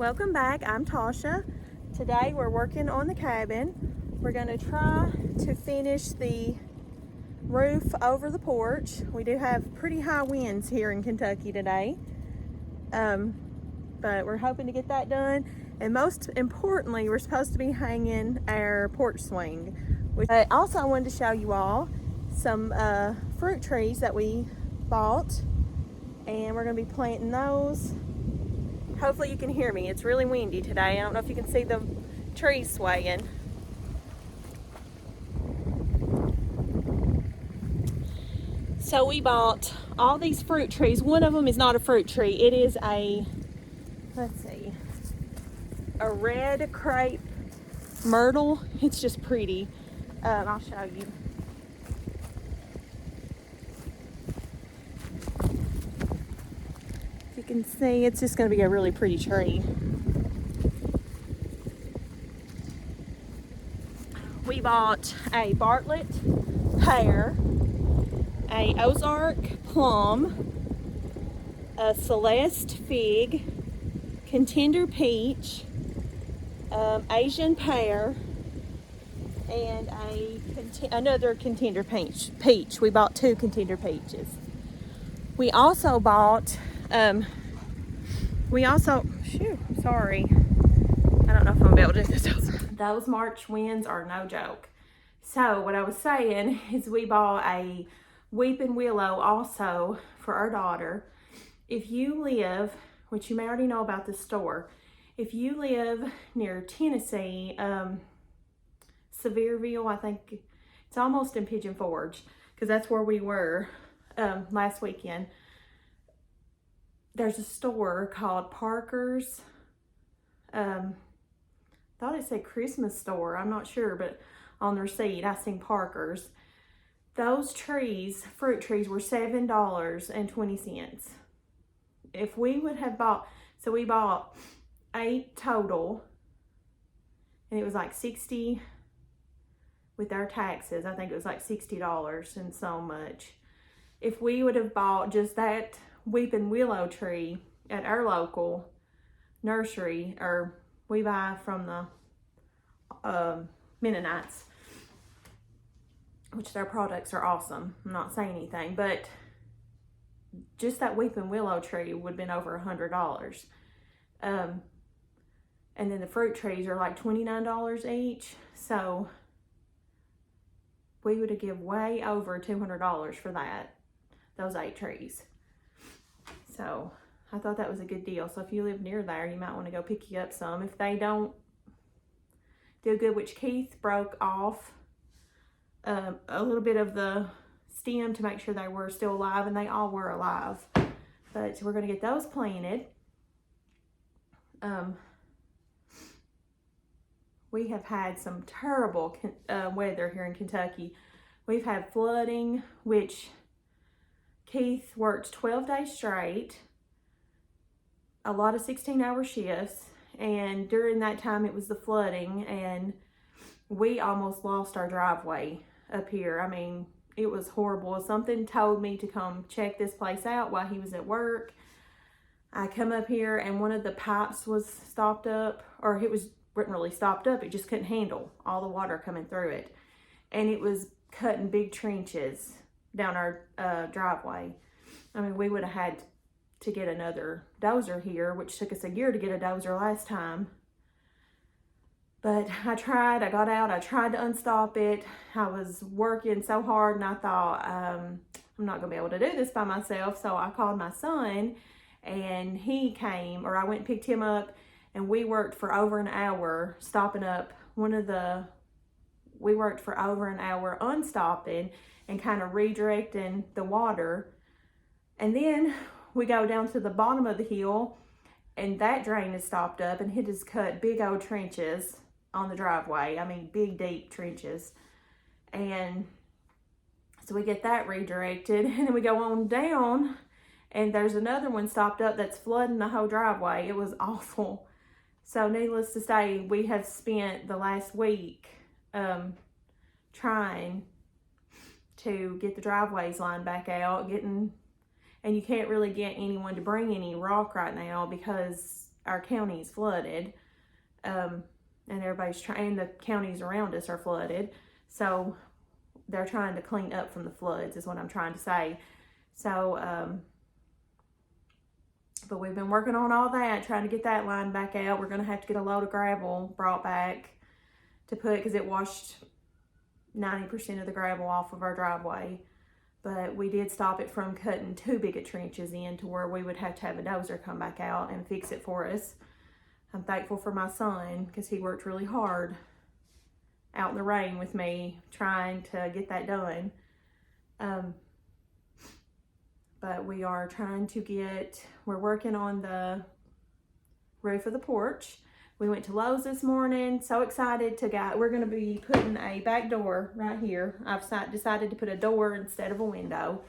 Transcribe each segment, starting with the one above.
welcome back. I'm Tasha. Today we're working on the cabin. We're going to try to finish the roof over the porch. We do have pretty high winds here in Kentucky today, but we're hoping to get that done. And most importantly, we're supposed to be hanging our porch swing. Also, I wanted to show you all some fruit trees that we bought, and we're going to be planting those. Hopefully you can hear me. It's really windy today. I don't know if you can see the trees swaying. So we bought all these fruit trees. One of them is not a fruit tree. It is a red crepe myrtle. It's just pretty. I'll show you. You can see it's just going to be a really pretty tree. We bought a Bartlett pear, a Ozark plum, a Celeste fig, contender peach, Asian pear, and another contender peach. We bought 2 contender peaches. We also bought sorry. I don't know if I'm gonna be able to do this. Those March winds are no joke. So what I was saying is we bought a weeping willow also for our daughter. If you live, which you may already know about this store, if you live near Tennessee, Sevierville, I think it's almost in Pigeon Forge, because that's where we were last weekend. There's a store called Parker's. Thought it said Christmas store. I'm not sure, but on the receipt I seen Parker's. Those trees, fruit trees, were $7.20. If we would have bought, so we bought 8 total, and it was like 60 with our taxes. I think it was like $60 and so much. If we would have bought just that weeping willow tree at our local nursery, or we buy from the Mennonites, which their products are awesome. I'm not saying anything, but just that weeping willow tree would have been over $100. And then the fruit trees are like $29 each. So we would have given way over $200 for those 8 trees. So I thought that was a good deal. So if you live near there, you might want to go pick you up some. If they don't do good, which Keith broke off a little bit of the stem to make sure they were still alive, and they all were alive. But we're going to get those planted. We have had some terrible weather here in Kentucky. We've had flooding, which Keith worked 12 days straight, a lot of 16-hour shifts, and during that time it was the flooding, and we almost lost our driveway up here. I mean, it was horrible. Something told me to come check this place out while he was at work. I come up here and one of the pipes was stopped up, or it wasn't really stopped up, it just couldn't handle all the water coming through it, and it was cutting big trenches down our driveway. I mean, we would have had to get another dozer here, which took us a year to get a dozer last time. But I got out, I tried to unstop it. I was working so hard, and I thought, I'm not gonna be able to do this by myself. So I called my son, and he came, or I went and picked him up, and we worked for over an hour stopping up we worked for over an hour unstopping and kind of redirecting the water. And then we go down to the bottom of the hill, and that drain is stopped up, and it has cut big old trenches on the driveway. I mean, big, deep trenches. And so we get that redirected, and then we go on down, and there's another one stopped up that's flooding the whole driveway. It was awful. So needless to say, we have spent the last week trying to get the driveways lined back out, and you can't really get anyone to bring any rock right now because our county's flooded. And everybody's trying, the counties around us are flooded. So they're trying to clean up from the floods is what I'm trying to say. So, but we've been working on all that, trying to get that line back out. We're going to have to get a load of gravel brought back to put, because it washed 90% of the gravel off of our driveway. But we did stop it from cutting too big of trenches in to where we would have to have a dozer come back out and fix it for us. I'm thankful for my son, because he worked really hard out in the rain with me trying to get that done. But we are trying to we're working on the roof of the porch. We went to Lowe's this morning, so excited we're gonna be putting a back door right here. I've decided to put a door instead of a window,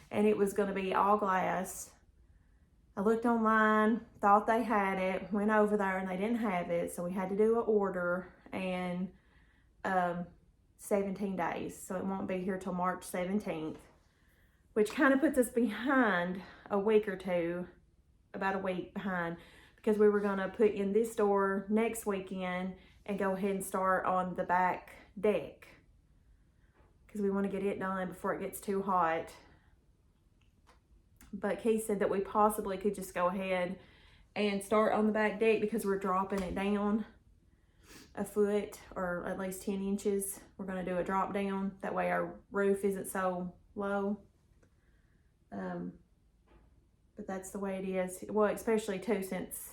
and it was gonna be all glass. I looked online, thought they had it, went over there and they didn't have it, so we had to do an order, and 17 days, so it won't be here till March 17th, which kind of puts us behind a week or two, about a week behind, because we were gonna put in this door next weekend and go ahead and start on the back deck, because we want to get it done before it gets too hot. But Keith said that we possibly could just go ahead and start on the back deck, because we're dropping it down a foot or at least 10 inches. We're going to do a drop down. That way our roof isn't so low. But that's the way it is. Well, especially too, since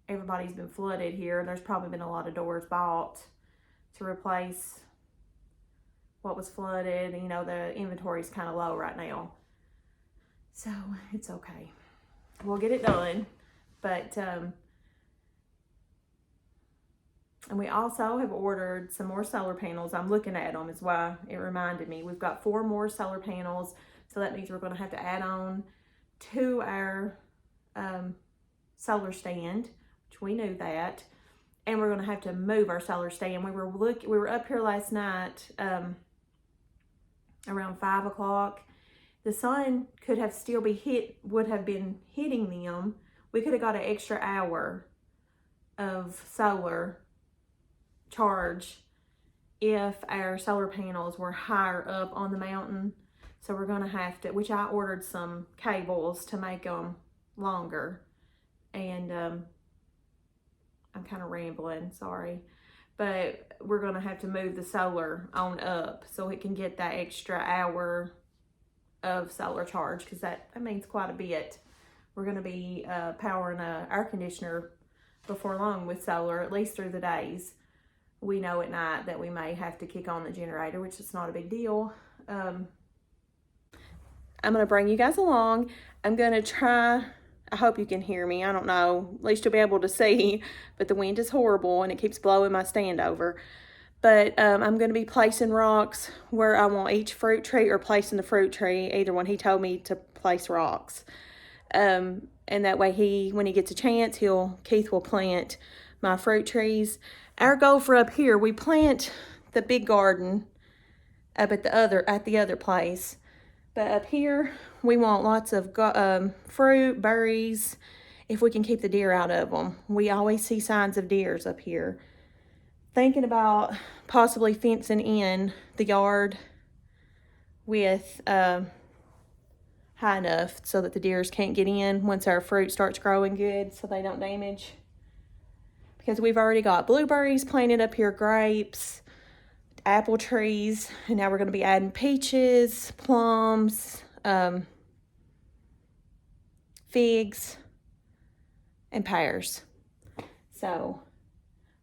everybody's been flooded here, there's probably been a lot of doors bought to replace what was flooded. You know, the inventory is kind of low right now. So it's okay. We'll get it done. But, and we also have ordered some more solar panels. I'm looking at them is why it reminded me. We've got 4 more solar panels. So that means we're going to have to add on to our solar stand, which we knew that. And we're going to have to move our solar stand. We were up here last night around 5 o'clock. The sun would have been hitting them. We could have got an extra hour of solar charge if our solar panels were higher up on the mountain. So we're going to have to, which I ordered some cables to make them longer. And I'm kind of rambling, sorry. But we're going to have to move the solar on up so it can get that extra hour of solar charge, because that means quite a bit. We're going to be powering an air conditioner before long with solar, at least through the days. We know at night that we may have to kick on the generator, which is not a big deal. I'm going to bring you guys along. I'm going to try, I hope you can hear me. I don't know, at least you'll be able to see, but the wind is horrible and it keeps blowing my stand over. But I'm going to be placing rocks where I want each fruit tree, or placing the fruit tree, either one. He told me to place rocks. And that way when he gets a chance, Keith will plant my fruit trees. Our goal for up here, we plant the big garden up at the other place. But up here, we want lots of fruit, berries, if we can keep the deer out of them. We always see signs of deers up here. Thinking about possibly fencing in the yard with high enough so that the deers can't get in once our fruit starts growing good, so they don't damage. Because we've already got blueberries planted up here, grapes, apple trees, and now we're going to be adding peaches, plums, figs, and pears. So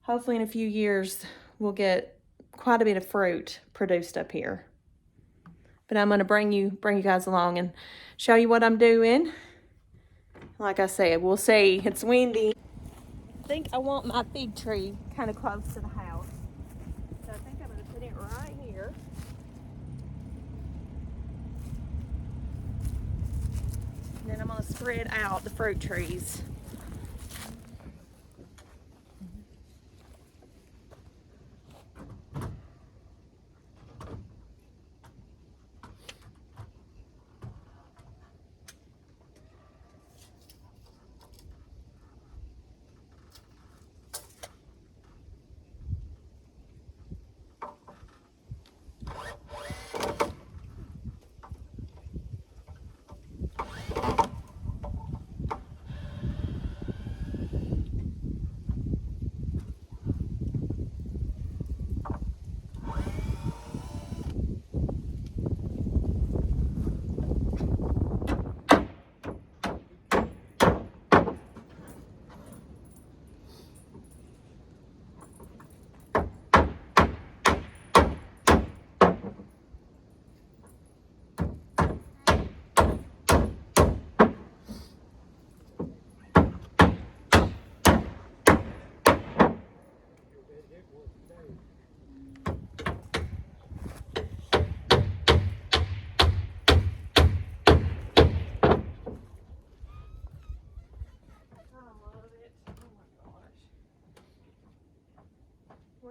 hopefully in a few years we'll get quite a bit of fruit produced up here. But I'm going to bring you guys along and show you what I'm doing. Like I said, we'll see. It's windy. I think I want my fig tree kind of close to the house. So I think I'm going to put it right here. And then I'm going to spread out the fruit trees.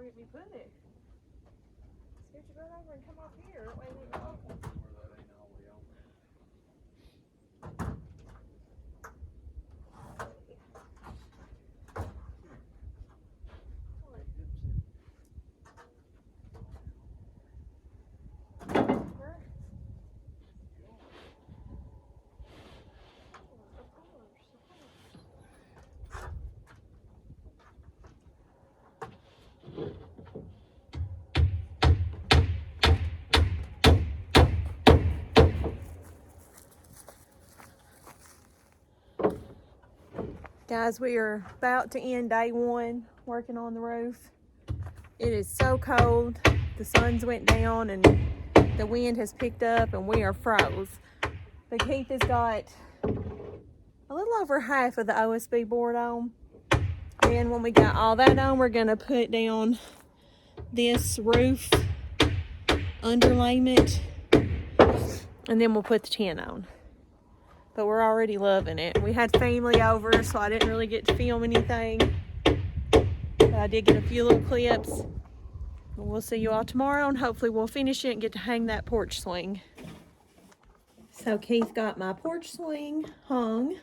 get me put it. Scoot your butt over and come up here. That way we go. Guys, we are about to end day one working on the roof. It is so cold. The sun's went down and the wind has picked up and we are froze. But Keith has got a little over half of the OSB board on. And when we got all that on, we're gonna put down this roof underlayment and then we'll put the tin on. But we're already loving it. We had family over, so I didn't really get to film anything. But I did get a few little clips. We'll see you all tomorrow, and hopefully we'll finish it and get to hang that porch swing. So Keith got my porch swing hung.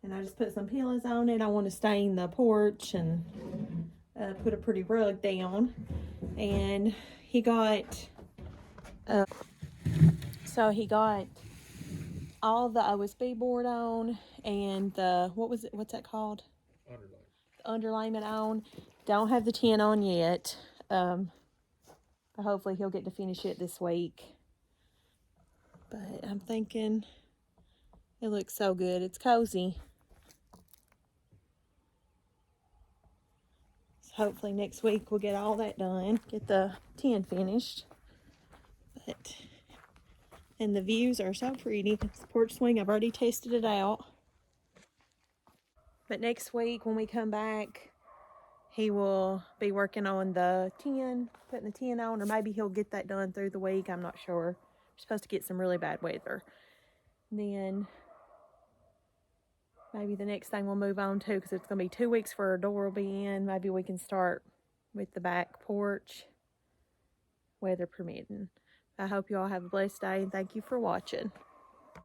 And I just put some pillows on it. I want to stain the porch and put a pretty rug down. And he got... So he got all the OSB board on and the, what's that called? Underlayment on. Don't have the tin on yet. But hopefully he'll get to finish it this week. But I'm thinking it looks so good. It's cozy. So hopefully next week we'll get all that done. Get the tin finished. And the views are so pretty. It's the porch swing. I've already tested it out. But next week when we come back, he will be working on the tin, putting the tin on, or maybe he'll get that done through the week. I'm not sure. We're supposed to get some really bad weather. Then maybe the next thing we'll move on to, because it's going to be 2 weeks for our door will be in. Maybe we can start with the back porch, weather permitting. I hope you all have a blessed day, and thank you for watching.